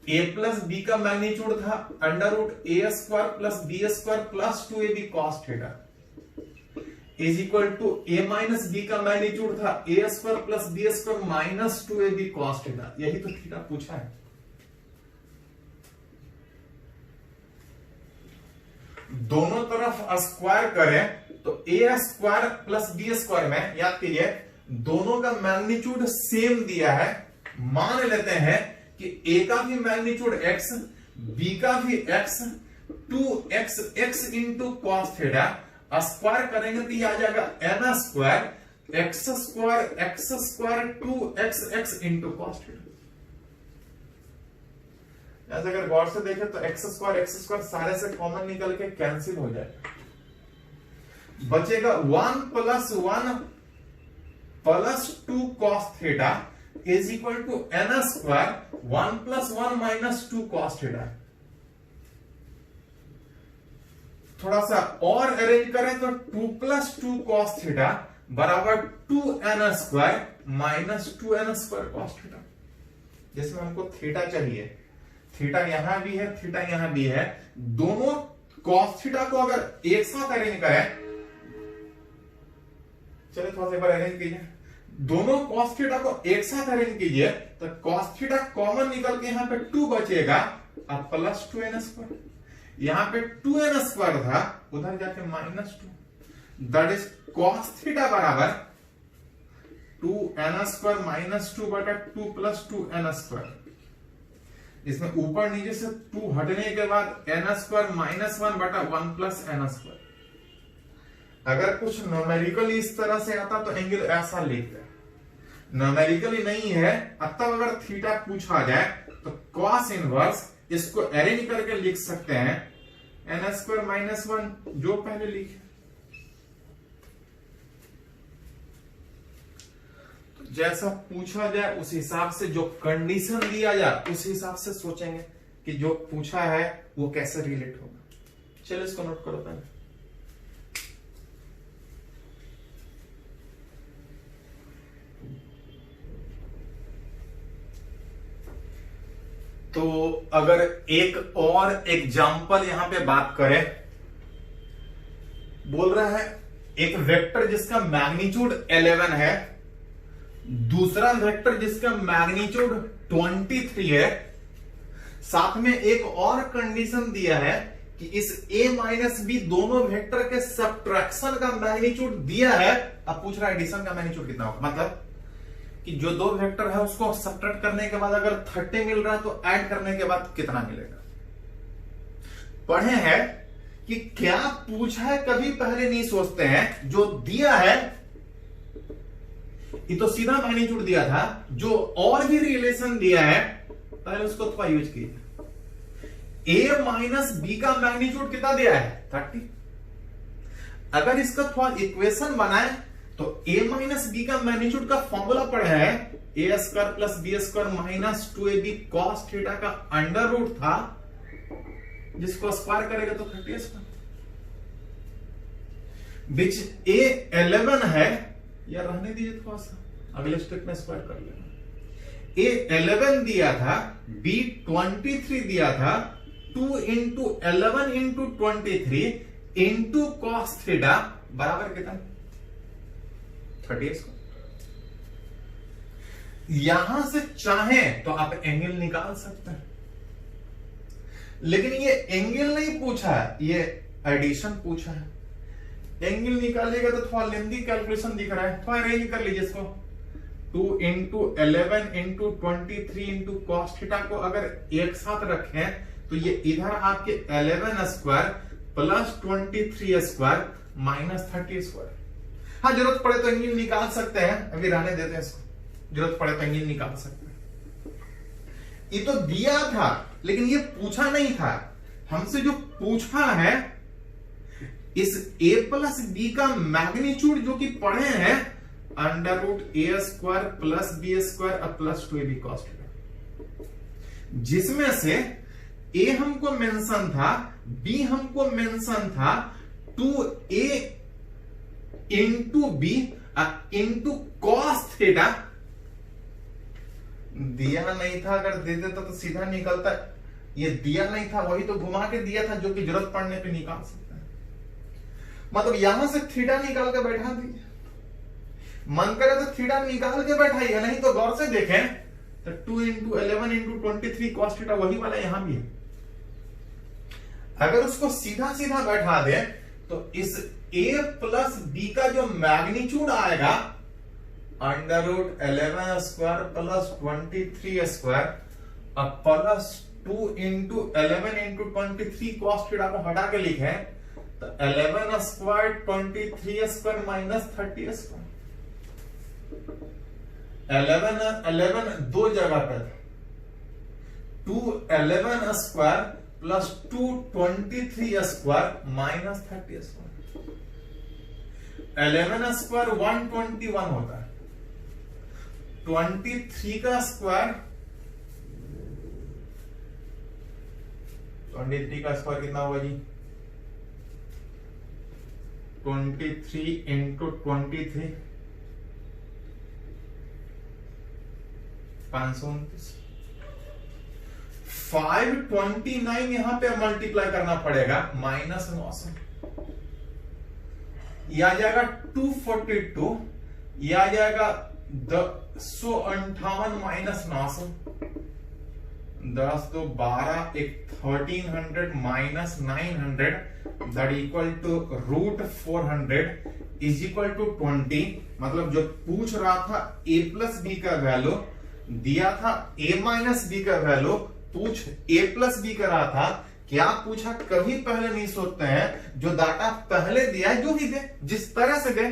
ए प्लस बी का मैग्नीट्यूड था under root A square plus B square plus 2ab cos theta is equal to A minus B का मैग्नीट्यूड था A square plus B square minus 2ab cos theta. यही तो थीटा पूछा है। दोनों तरफ स्क्वायर करें तो A square plus B square में, याद कीजिए, दोनों का मैग्नीट्यूड सेम दिया है। मान लेते हैं कि ए का भी मैग्नीट्यूड x, बी का भी x, 2x x into cos theta, square करेंगे तो ये आ जाएगा n square x square 2x x into cos theta. ऐसे अगर गौर से देखें तो x स्क्वायर सारे से कॉमन निकल के कैंसिल हो जाएगा, बचेगा 1 plus 2 cos theta is equal to n square 1 plus 1 minus 2 cos theta. थोड़ा सा और अरेंज करें तो 2 प्लस 2 cos थीटा बराबर 2n square minus 2n square cos theta. जिसमें हमको थीटा चाहिए, थीटा यहां भी है, थीटा यहां भी है। दोनों cos थीटा को अगर एक साथ अरेंज करें, चलिए थोड़ा सा एक बार अरेंज कीजिए, दोनों cos थीटा को एक साथ अरेंज कीजिए तो cos थीटा कॉमन निकल के यहां पे 2 बचेगा और प्लस 2n स्क्वायर, यहां पे 2n स्क्वायर था उधर जाके minus 2, that is cos theta बराबर 2n स्क्वायर माइनस 2 बटा 2 प्लस 2n स्क्वायर। इसमें ऊपर नीचे से 2 हटने के बाद n स्क्वायर माइनस 1 बटा 1 प्लस n स्क्वायर। अगर कुछ न्यूमेरिकली इस तरह से आता तो एंगल ऐसा लिखते हैं, न्यूमेरिकली नहीं है। तब अगर थीटा पूछा जाए तो cos इनवर्स इसको अरेंज करके लिख सकते हैं n स्क्वायर माइनस 1 जो पहले लिखे। तो जैसा पूछा जाए उस हिसाब से, जो कंडीशन दिया जाए उस हिसाब से सोचेंगे कि जो पूछा है वो कैसे रिलेट होगा। चलो इसको नोट करो पहले। तो अगर एक और एग्जाम्पल यहां पे बात करें, बोल रहा है एक वेक्टर जिसका मैग्नीट्यूड 11 है, दूसरा वेक्टर जिसका मैग्नीट्यूड 23 है, साथ में एक और कंडीशन दिया है कि इस a माइनस बी दोनों वेक्टर के सब्ट्रैक्शन का मैग्नीट्यूड दिया है। अब पूछ रहा है एडिशन का मैग्नीट्यूड कितना होगा, मतलब कि जो दो वेक्टर है उसको सब्ट्रैक्ट करने के बाद अगर 30 मिल रहा है तो ऐड करने के बाद कितना मिलेगा। पढ़े हैं कि क्या पूछा है कभी पहले नहीं सोचते हैं, जो दिया है ये तो सीधा मैग्नीट्यूड दिया था, जो और भी रिलेशन दिया है पहले उसको थोड़ा यूज कीजिए। a माइनस बी का मैग्नीट्यूड कितना दिया है 30। अगर इसका थोड़ा इक्वेशन बनाए तो a माइनस बी का मैग्नीट्यूड का फॉर्मूला पढ़ा है a square plus B square minus 2ab cos theta का अंडर रूट था, जिसको स्क्वायर करेगा तो 30 स्क्वायर, विच a 11 है, या रहने दीजिए थोड़ा सा, अगले स्टेप में स्क्वायर कर लेना। a 11 दिया था, b 23 दिया था, 2 into 11 into 23 into cos theta बराबर कितना 30। यहां से चाहें तो आप एंगल निकाल सकते हैं, लेकिन ये एंगल नहीं पूछा है, ये एडिशन पूछा है। एंगल निकालिएगा तो थोड़ा लेंथी कैलकुलेशन दिख रहा है, थोड़ा अरेंज कर लीजिए इसको। 2 into 11 into 23 into cos theta को अगर एक साथ रखें तो ये इधर आपके 11 square plus 23 square minus 30 square. हाँ, जरूरत पड़े तो एंगल निकाल सकते हैं, अभी रहने देते हैं इसको, जरूरत पड़े तो एंगल निकाल सकते हैं। ये तो दिया था लेकिन ये पूछा नहीं था, हमसे जो पूछा है इस a प्लस बी का मैग्नीट्यूड जो कि पढ़े हैं under root A square plus B square plus 2ab cos theta, जिसमें से a हमको मेंशन था, b हमको मेंशन था, 2a into B into cos theta, दिया नहीं था, अगर दे देता तो सीधा निकलता। ये दिया नहीं था, वही तो घुमा के दिया था, जो कि जरूरत पड़ने पे निकाल सकता है। मतलब यहां से थीटा निकाल के बैठा दिया, मन करे तो थीटा निकाल के बैठाइए, नहीं तो गौर से देखें तो 2 इंटू 11 इंटू 23 कॉस थीटा वही वाला यहां भी है। अगर उसको सीधा सीधा बैठा दे तो इस a प्लस बी का जो मैग्नीट्यूड आएगा √11 स्क्वायर प्लस 23 स्क्वायर अब plus 2 into 11 into 23 cos theta को हटा के लिखे तो 11 स्क्वायर 23 स्क्वायर माइनस 30 स्क्वायर। 11 दो जगह पर 2 11 square plus 2 23 square minus 30 square. 11 square 121 होता है, 23 का स्क्वायर 23 का स्क्वायर कितना होगा जी? 23 इंटू 23 529। 529 यहां पे मल्टीप्लाई करना पड़ेगा माइनस 900, यह आ जाएगा 242, यह आ जाएगा 258 minus 900, 10 2 12 1300 minus 900 that equal to √400 is equal to 20। मतलब जो पूछ रहा था a प्लस बी का वैल्यू, दिया था a माइनस बी का वैल्यू, पूछ a प्लस बी कर रहा था। क्या पूछा कभी पहले नहीं सोचते हैं, जो डाटा पहले दिया है जो भी दे जिस तरह से दे,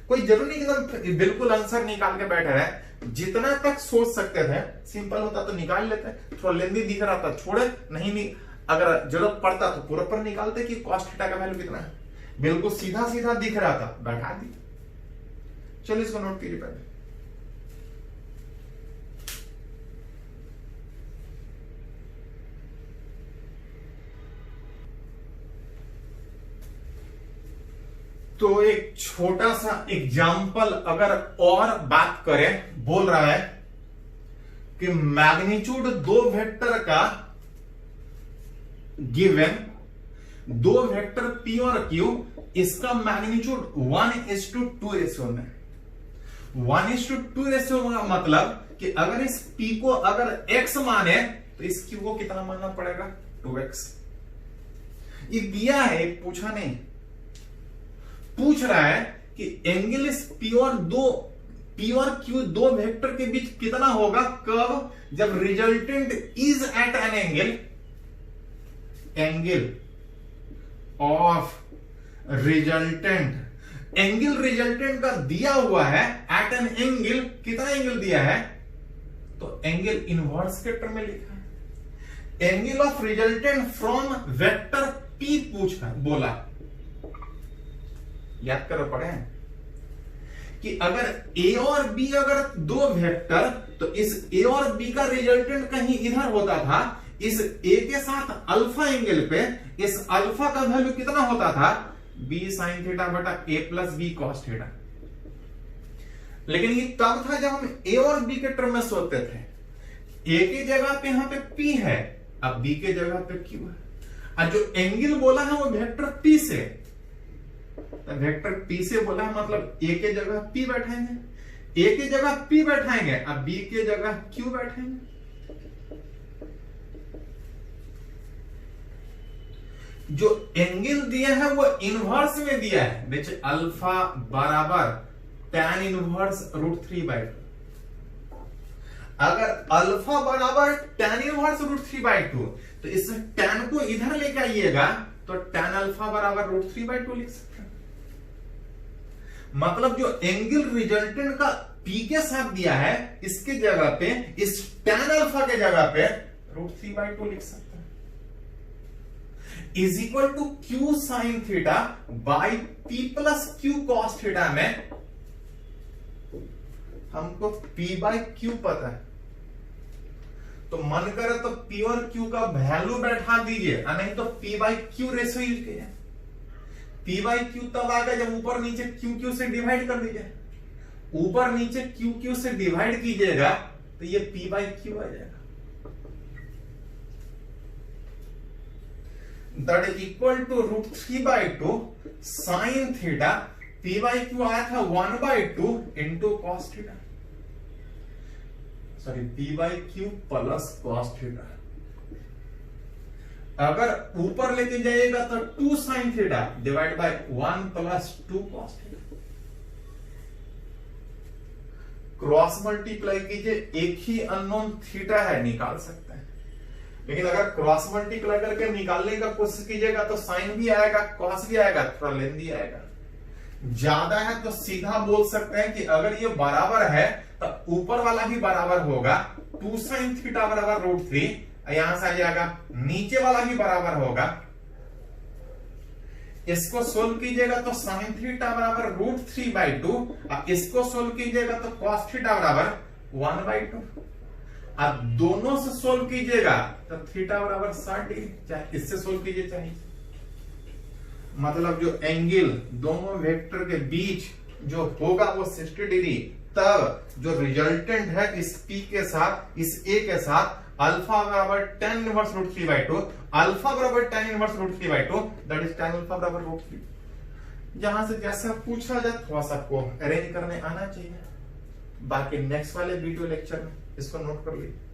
कोई जरूरी नहीं एकदम बिल्कुल आंसर निकाल के बैठे रहे। जितना तक सोच सकते थे, सिंपल होता तो निकाल लेते, थोड़ा लेंदी दिख रहा था छोड़े, नहीं अगर जरूरत पड़ता तो पूरा पर निकालते कि कॉस थीटा का वैल्यू कितना है। बिल्कुल सीधा सीधा दिख रहा था, बैठा दी। चलिए इसको नोट कीजिए पहले। तो एक छोटा सा एग्जाम्पल अगर और बात करें, बोल रहा है कि मैग्नीट्यूड दो वेक्टर का गिवन, दो वेक्टर P और Q, इसका मैग्नीट्यूड 1:2 रेशियो में। 1:2 रेशियो का मतलब कि अगर इस P को अगर x माने तो इस Q को कितना मानना पड़ेगा? 2x। ये दिया है, पूछा नहीं। पूछ रहा है कि एंगल इस P और Q दो वेक्टर के बीच कितना होगा, कब? जब resultant is at an angle of resultant. Angle resultant का दिया हुआ है एट एन एंगल, कितना एंगल दिया है? तो एंगल इनवर्स के टर्म में लिखा है। Angle of resultant from vector P पूछा, बोला। याद करो पढ़े कि अगर A और B अगर दो वेक्टर, तो इस A और B का रिजल्टेंट कहीं इधर होता था, इस A के साथ अल्फा एंगल पे इस अल्फा का वैल्यू कितना होता था? B sin थीटा बटा A plus B cos theta. लेकिन ये तब था जब हम A और B के टर्म में सोचते थे। A की जगह पे यहां पे P है, अब B के जगह पे Q है, और जो एंगल बोला है वो वेक्टर P से, वेक्टर P से बोला है, मतलब A के जगह P बैठाएंगे, A की जगह P बैठाएंगे, अब B के जगह Q बैठाएंगे। जो एंगल दिया है वो इनवर्स में दिया है, देखिए अल्फा बराबर tan इनवर्स √3/2। अगर अल्फा बराबर tan इनवर्स √3/2 तो इस tan को इधर लेके आइएगा तो tan अल्फा बराबर √3/2 लिख सकते हैं। मतलब जो एंगल रिजल्टेंट का P के साथ दिया है, इसके जगह पे इस tan अल्फा के जगह पे √3/2 लिख सकते हैं। Is equal to Q sine theta by P plus Q cos theta में हमको P बाई Q पता है, तो मन करे तो P और Q का वैल्यू बैठा दीजिए, नहीं तो P by Q ratio use कीजिए। P बाई Q तब आएगा जब ऊपर नीचे Q Q से डिवाइड कर दीजिए। ऊपर नीचे Q Q से डिवाइड कीजिएगा तो ये P बाई क्यू आ जाएगा, that is equal to √3/2 sine theta. P by Q आया था 1/2 into cos theta, sorry P by Q plus cos theta. अगर ऊपर लेके जाइएगा तो 2 sine theta divide by 1 plus 2 cos theta. Cross multiply कीजिए, एक ही अननोन थीटा है, निकाल सकते हैं, लेकिन अगर क्रॉस मल्टीप्लाई करके निकालने का कोशिश कीजिएगा तो साइन भी आएगा, कॉस भी आएगा, थोड़ा लेंदी आएगा। ज्यादा है तो सीधा बोल सकते हैं कि अगर ये बराबर है तो ऊपर वाला भी बराबर होगा, 2 साइन थीटा बराबर √3, यहां से आ जाएगा, नीचे वाला भी बराबर होगा। इसको सोल्व कीजिएगा तो साइन थीटा बराबर √3/2, और इसको सोल्व कीजिएगा तो कॉस थीटा बराबर 1/2। अब दोनों से सोल्व कीजिएगा तो थीटा बराबर 60 डिग्री, चाहे इससे सोल्व कीजिए चाहे, मतलब जो एंगल दोनों वेक्टर के बीच जो होगा वो 60 डिग्री। तब जो रिजल्टेंट है इस P के साथ, इस A के साथ, अल्फा बराबर tan इनवर्स √3/2, अल्फा बराबर tan inverse √3/2, that is tan alpha बराबर √3। जहां से जैसा पूछा जाए थोड़ा सा आपको अरेंज करने आना चाहिए। बाकी नेक्स्ट वाले वीडियो लेक्चर में इसको नोट कर लीजिए।